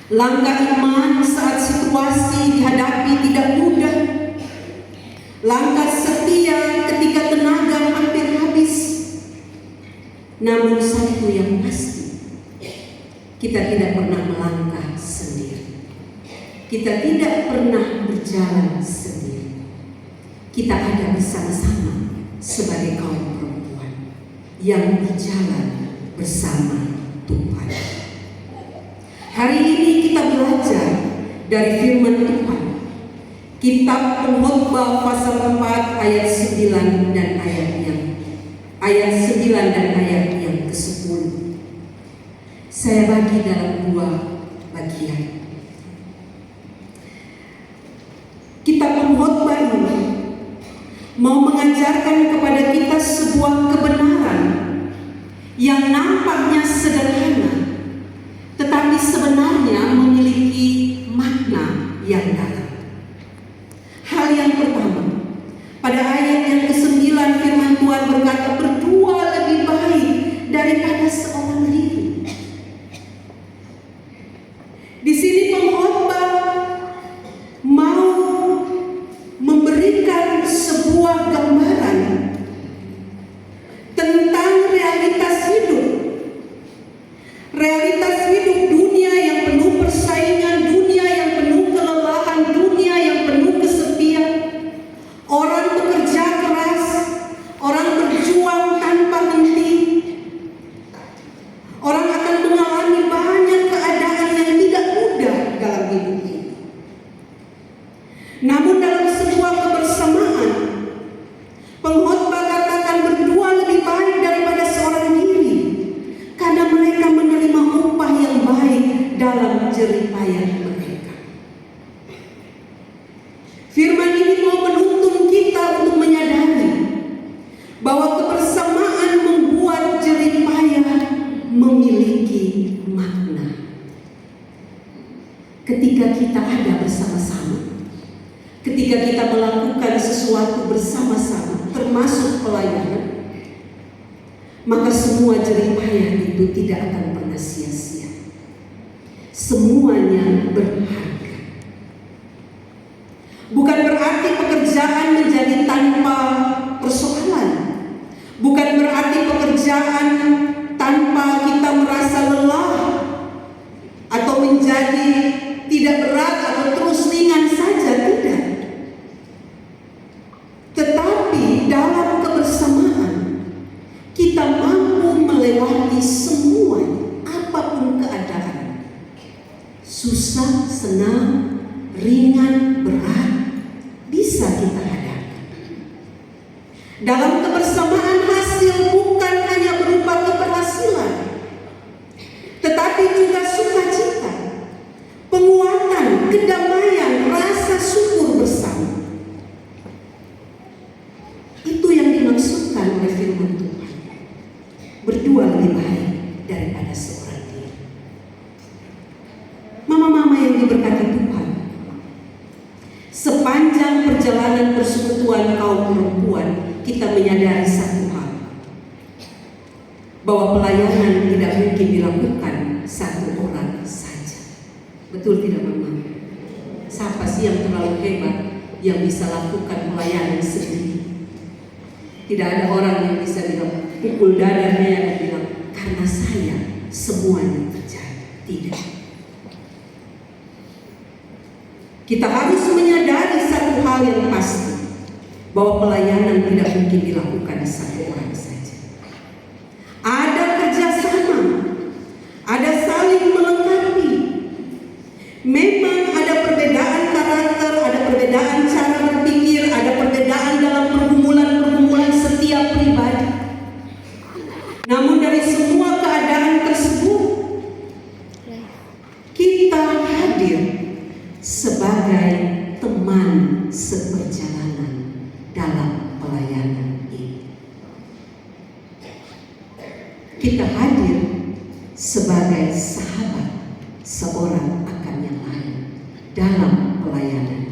Langkah iman saat situasi dihadapi tidak mudah. Langkah setia ketika tenaga hampir habis. Namun satu yang pasti, kita tidak pernah melangkah sendiri. Kita tidak pernah berjalan sendiri. Kita ada bersama-sama sebagai kaum perempuan yang berjalan bersama Tuhan. Hari ini kita belajar dari firman Tuhan. Kitab Pengkhotbah pasal 4 ayat 9 dan ayat 9 dan ayat yang ke-10. Saya bagi dalam dua bagian. Kitab Pengkhotbah ini mau mengajarkan kepada kita sebuah kebenaran yang nampaknya sederhana, tetapi sebenarnya memiliki makna yang dalam. Hal yang pertama, pada ayat yang ke-9 firman Tuhan berkata, berdua lebih baik daripada seorang diri. Di sini pengkhotbah mau memberikan sebuah gambaran tentang realitas hidup. Realitas hidup dunia yang penuh persaingan, dunia yang penuh kelelahan, dunia yang penuh kesepian. Orang bekerja keras, orang berjuang tanpa henti. Orang akan mengalami banyak keadaan yang tidak mudah dalam hidup ini. Namun dalam sebuah kebersamaan, pengkhotbah katakan berdua lebih baik daripada seorang diri, karena mereka menerima upah yang baik dalam jerih payah mereka. Firman ini mau menuntun kita untuk menyadari bahwa kebersamaan membuat jerih payah memiliki makna. Ketika kita ada bersama-sama, ketika kita melakukan sesuatu bersama-sama, termasuk pelayanan, maka semua jerih payah itu tidak akan pernah sia-sia. Semuanya berharga. Bukan berarti pekerjaan menjadi tanpa persoalan. Bukan berarti pekerjaan tanpa kita merasa lelah atau menjadi tidak berat atau terus ringan saja, tidak. Tetapi dalam kebersamaan kita mampu melewati semua, apapun keadaan. Susah, senang, ringan, berat, bisa kita hadapi. Dalam kebersamaan hasil bukan hanya berupa keberhasilan, tetapi juga sukacita, penguatan, kedamaian, rasa syukur bersama. Itu yang dimaksudkan oleh firman Tuhan. Berdua lebih baik daripada seorang diri. Mama-mama yang diberkati Tuhan, sepanjang perjalanan persekutuan kaum perempuan, kita menyadari satu hal, bahwa pelayanan tidak mungkin dilakukan satu orang saja. Betul tidak, Mama? Siapa sih yang terlalu hebat yang bisa lakukan pelayanan sendiri? Tidak ada orang yang bisa bilang, pukul dadanya yang bilang, karena saya semuanya terjadi. Tidak. Kita harus menyadari satu hal yang pasti, bahwa pelayanan tidak mungkin dilakukan satu orang saja. Ada kerjasama, ada saling melengkapi. Memang ada perbedaan karakter, ada perbedaan cara berpikir, ada perbedaan dalam pergumulan setiap pribadi. Namun dari semua keadaan tersebut, kita hadir sebagai teman seperjalanan dalam pelayanan ini. Kita hadir sebagai sahabat seorang akan yang lain dalam pelayanan